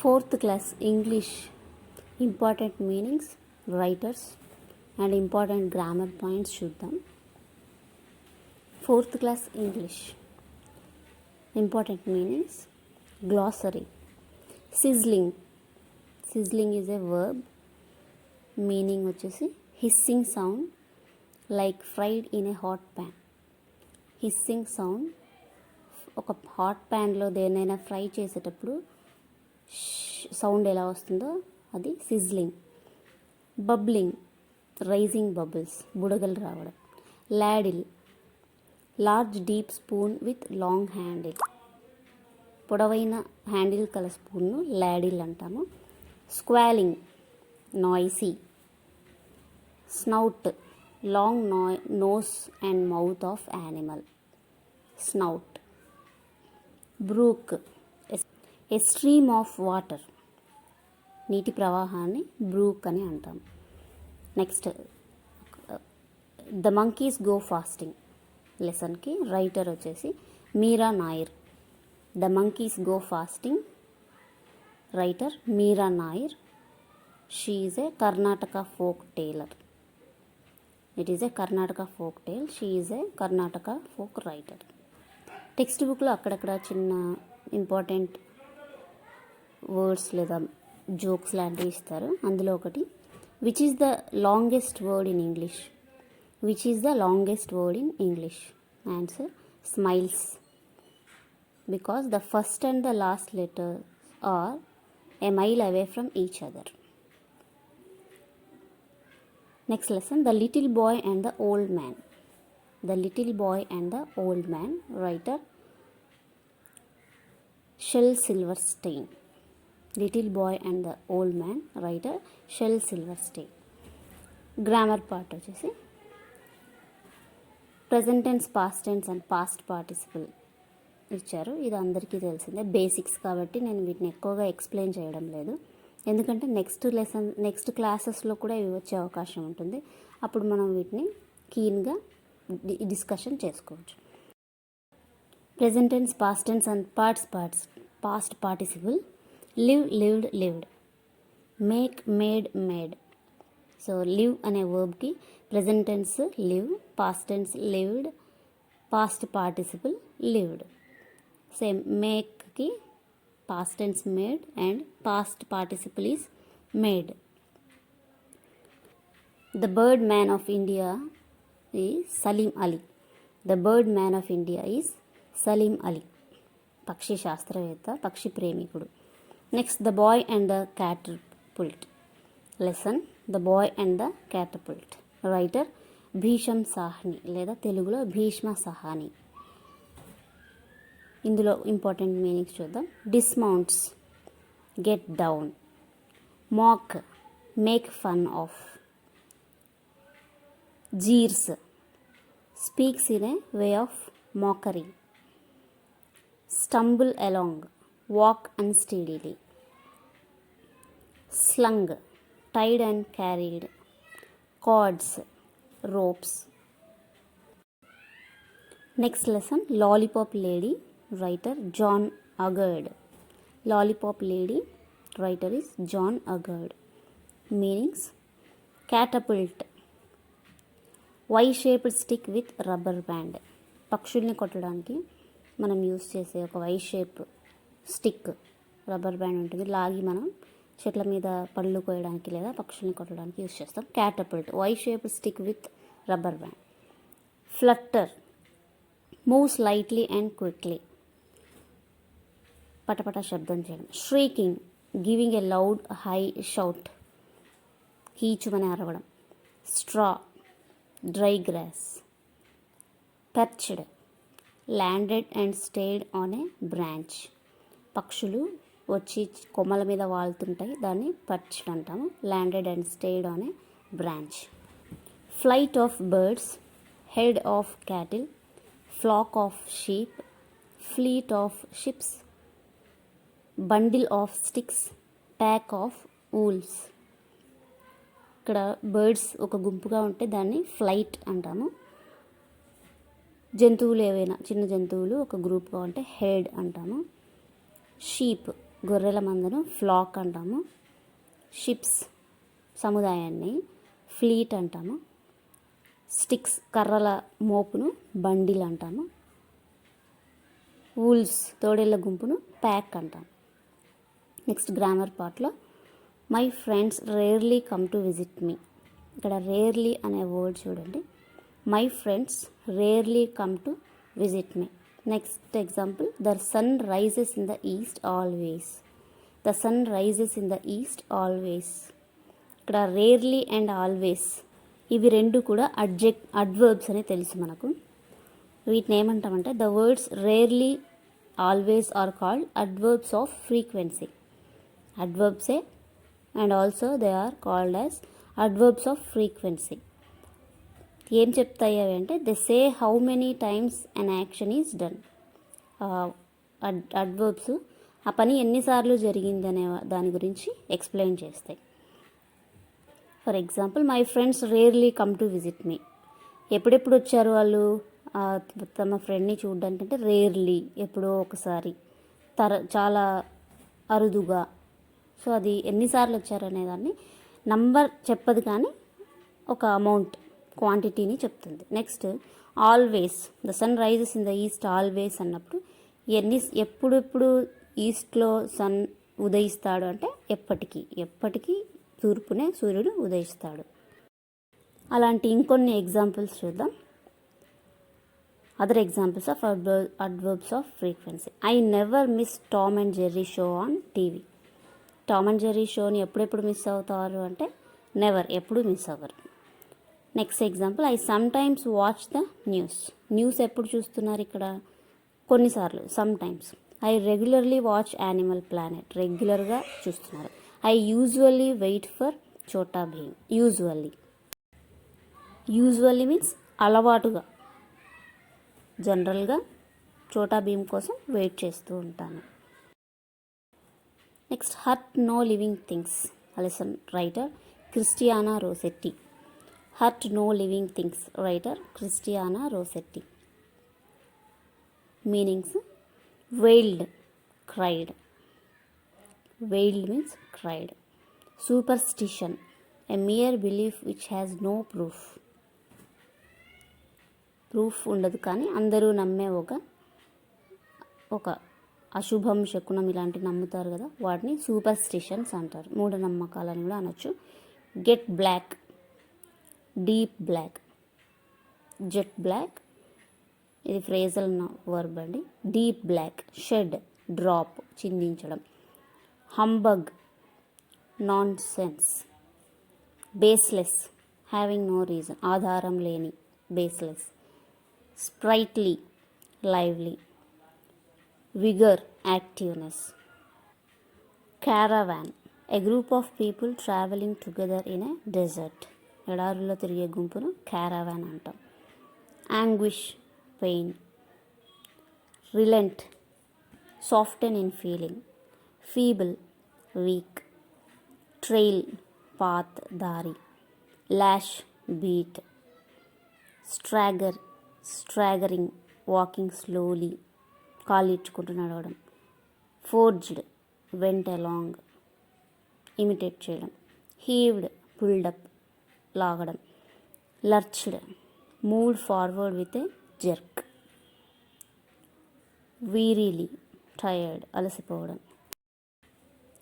Fourth class English important meanings, writers and important grammar points చూద్దాం. Fourth class English important meanings, glossary. Sizzling is a verb, meaning వచ్చేసి hissing sound like fried in a hot pan. Hissing sound, ఒక hot ప్యాన్లో దేనైనా fry చేసేటప్పుడు sound ఎలా వస్తుందో అది sizzling. Bubbling, rising bubbles, బుడగలు రావడం. Ladle, large deep spoon with long handle, పొడవైన హ్యాండిల్ కల స్పూన్ను లాడిల్ అంటాము. Squalling, noisy. Snout, long nose and mouth of animal, snout. Brook, a stream of water, నీటి ప్రవాహాన్ని బ్రూక్ అని అంటాం. Next the monkeys go fasting లెసన్కి రైటర్ వచ్చేసి Meera Nair. The monkeys go fasting, writer Meera Nair. She is a Karnataka folk tailor. It is a Karnataka folk tale. She is a Karnataka folk writer. Text బుక్లో అక్కడక్కడ చిన్న important words లేదా జోక్స్ లాంటివి ఇస్తారు. అందులో ఒకటి, which is the longest word in English? Which is the longest word in English? Answer smiles, because the first and the last letter are a mile away from each other. Next lesson, the little boy and the old man. The little boy and the old man, writer Shel Silverstein. Little boy and the old man, writer Shel Silverstein. Grammar part వచ్చేసి present tense, past tense and past participle ఇచ్చారు. ఇది అందరికీ తెలిసిందే, basics కాబట్టి నేను వీటిని ఎక్కువగా explain చేయడం లేదు. ఎందుకంటే నెక్స్ట్ క్లాసెస్లో కూడా ఇవి వచ్చే అవకాశం ఉంటుంది. అప్పుడు మనం వీటిని కీన్గా డిస్కషన్ చేసుకోవచ్చు. Present tense, past tense and past participle. Live, lived, lived. Make, made, made. So live అనే వర్బ్కి present tense live, past tense lived, past participle lived. Same మేక్కి past tense made and past participle is made. The bird man of India is Salim Ali. The bird man of India is Salim Ali, పక్షి శాస్త్రవేత్త, పక్షి ప్రేమికుడు. Next the boy and the catapult lesson. The boy and the catapult, writer Bhisham Sahni లేదా తెలుగులో భీష్మ సహాని. ఇందులో important meanings చూద్దాం. Dismounts, get down. Mock, make fun of. Jeers, speaks in a way of mockery. Stumble along, walk unsteadily. Slung, tied and carried. Cords, ropes. Next lesson, Lollipop Lady, writer John Aggard. Lollipop Lady, writer is John Aggard. Meanings, catapult, Y-shaped stick with rubber band. పక్షుల్ని కొట్టడానికి మనం use చేసే ఒక why shape stick, rubber band ఉంటుంది. లాగి మనం చెట్ల మీద పళ్ళు కోయడానికి లేదా పక్షుల్ని కొట్టడానికి యూస్ చేస్తాం. Catapult, Y shape stick with rubber band. Flutter, moves lightly and quickly, పటపట శబ్దం చేయడం. Shrieking, giving a loud high shout, కీచుమని అరవడం. Straw, dry grass. perched, landed and stayed on a branch. పక్షులు వచ్చి కొమ్మల మీద వాళ్తుంటాయి, దాన్ని perched అంటాము. landed and stayed on a branch. flight of birds, herd of cattle, flock of sheep, fleet of ships, bundle of sticks, pack of wolves. ఇక్కడ birds ఒక గుంపుగా ఉంటే దాన్ని ఫ్లైట్ అంటాము. జంతువులు ఏవైనా చిన్న జంతువులు ఒక గ్రూప్గా ఉంటే హెడ్ అంటాము. షీప్ గొర్రెల మందను ఫ్లాక్ అంటాము. షిప్స్ సముదాయాన్ని ఫ్లీట్ అంటాము. స్టిక్స్ కర్రల మోపును బండిల్ అంటాము. వూల్స్ తోడేళ్ల గుంపును ప్యాక్ అంటాం. నెక్స్ట్ గ్రామర్ పార్ట్లో my friends rarely come to visit me. ఇక్కడ రేర్లీ అనే వర్డ్ చూడండి. My friends rarely come to visit me. Next example the sun rises in the east always. The sun rises in the east always. ఇక్కడ rarely and always ఇవి రెండు కూడా adverbs అని తెలుసు మనకు. వీటిని ఏమంటామంటే the words rarely always are called adverbs of frequency. అడ్వర్బ్సే and also they are called as adverbs of frequency. ఏం చెప్తాయి అవి అంటే they say how many times an action is done. Adverbs ఆ పని ఎన్నిసార్లు జరిగిందనే దాని గురించి ఎక్స్ప్లెయిన్ చేస్తాయి. For example my friends rarely come to visit me. ఎప్పుడెప్పుడు వచ్చారు వాళ్ళు తమ ఫ్రెండ్ని చూడడానికి అంటే రేర్లీ ఎప్పుడో ఒకసారి, చాలా అరుదుగా. సో అది ఎన్నిసార్లు వచ్చారు అనేదాన్ని నంబర్ చెప్పదు కానీ ఒక అమౌంట్ క్వాంటిటీని చెప్తుంది. Next always the sun rises in the east always అన్నప్పుడు ఎప్పుడెప్పుడు ఈస్ట్లో సన్ ఉదయిస్తాడు అంటే ఎప్పటికీ తూర్పునే సూర్యుడు ఉదయిస్తాడు. అలాంటి ఇంకొన్ని ఎగ్జాంపుల్స్ చూద్దాం. Other examples of adverbs of frequency. I never miss Tom and Jerry show on TV. Tom and Jerry షోని ఎప్పుడెప్పుడు మిస్ అవుతారు అంటే నెవర్, ఎప్పుడు మిస్ అవ్వరు. Next example I sometimes watch the news. News ఎప్పుడు చూస్తున్నారు ఇక్కడ? కొన్నిసార్లు, sometimes. I regularly watch animal planet. రెగ్యులర్గా చూస్తున్నారు. I usually wait for Chhota Bheem. Usually means అలవాటుగా, జనరల్గా చోటా భీమ్ కోసం వెయిట్ చేస్తూ ఉంటాను. Next hurt no living things. A lesson writer Christiana Rossetti. Hurt no living things writer Christiana Rossetti. Meanings veiled, cried. Veiled means cried. Superstition, a mere belief which has no proof. Proof ఉండదు కానీ అందరూ నమ్మే ఒక అశుభం, శకునం ఇలాంటివి నమ్ముతారు కదా, వాటిని సూపర్స్టిషన్స్ అంటారు. మూఢనమ్మకాలని కూడా అనొచ్చు. Jet black, deep black. Jet black ఇది ఫ్రేజల్ వర్బ్ అండి. డీప్ బ్లాక్, షెడ్ డ్రాప్ చిందించడం. Humbug nonsense. Baseless having no reason ఆధారం లేని, baseless. Sprightly lively. Vigour activeness. Caravan a group of people travelling together in a desert. ఎడారుల్లో తిరిగే గుంపును caravan అంటాం. Anguish pain. Relent soften in feeling. Feeble weak. Trail path దారి. Lash beat. Staggering walking slowly కాళ్ళు ఇచ్చుకుంటూ నడవడం. Forged went along imitate చేయడం. Heaved pulled up లాగడం. Lurched moved forward with a jerk. Wearily tired అలసిపోవడం.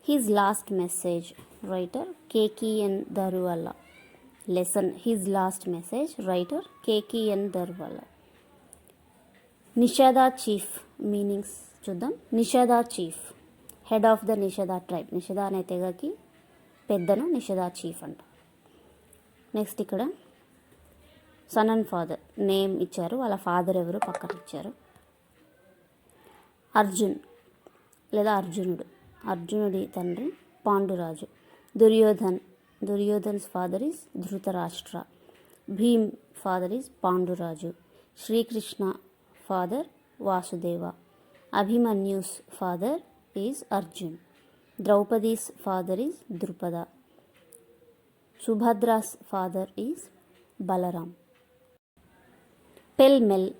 His last message writer Keki N Daruwalla. Lesson his last message writer Keki N Daruwalla. Nishada chief meanings చూద్దాం. Nishada chief head of the Nishada tribe. Nishada అనే తెగకి పెద్దను Nishada chief అంట. Next ఇక్కడ son and father name ఇచ్చారు, వాళ్ళ ఫాదర్ ఎవరు పక్కన ఇచ్చారు. అర్జున్ లేదా అర్జునుడు, అర్జునుడి తండ్రి Panduraju. దుర్యోధన్స్ father is Dhritarashtra. Bhim father is Panduraju. Srikrishna father Vasudeva. అభిమన్యూస్ father is Arjun. ద్రౌపదీస్ father is Drupada. Subhadra's father is Balaram. పెల్ మెల్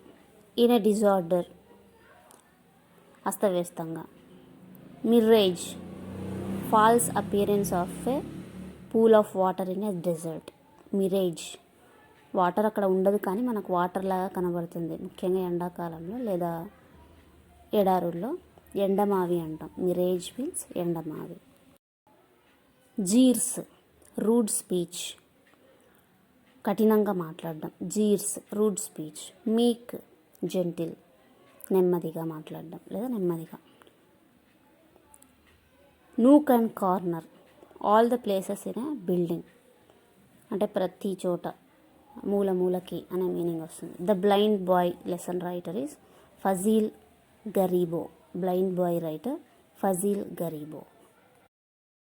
in a disorder అస్తవ్యస్తంగా. మిర్రేజ్, falls appearance of A pool of water in a dessert. Mirage, water అక్కడ ఉండదు కానీ మనకు వాటర్ లాగా కనబడుతుంది, ముఖ్యంగా ఎండాకాలంలో లేదా ఎడారుల్లో. ఎండమావి అంటాం. మిరేజ్ మీన్స్ ఎండమావి. జీర్స్, రూడ్ స్పీచ్, కఠినంగా మాట్లాడడం. Jeers, rude speech. Meek, gentle, నెమ్మదిగా మాట్లాడడం లేదా నెమ్మదిగా. Nook and corner, all the places in a building, అంటే ప్రతి చోట, మూల మూలకి అనే మీనింగ్ వస్తుంది. The blind boy lesson writer is ఫజీల్ గరీబో. బ్లైండ్ బాయ్ రైటర్ ఫజీల్ గరీబో.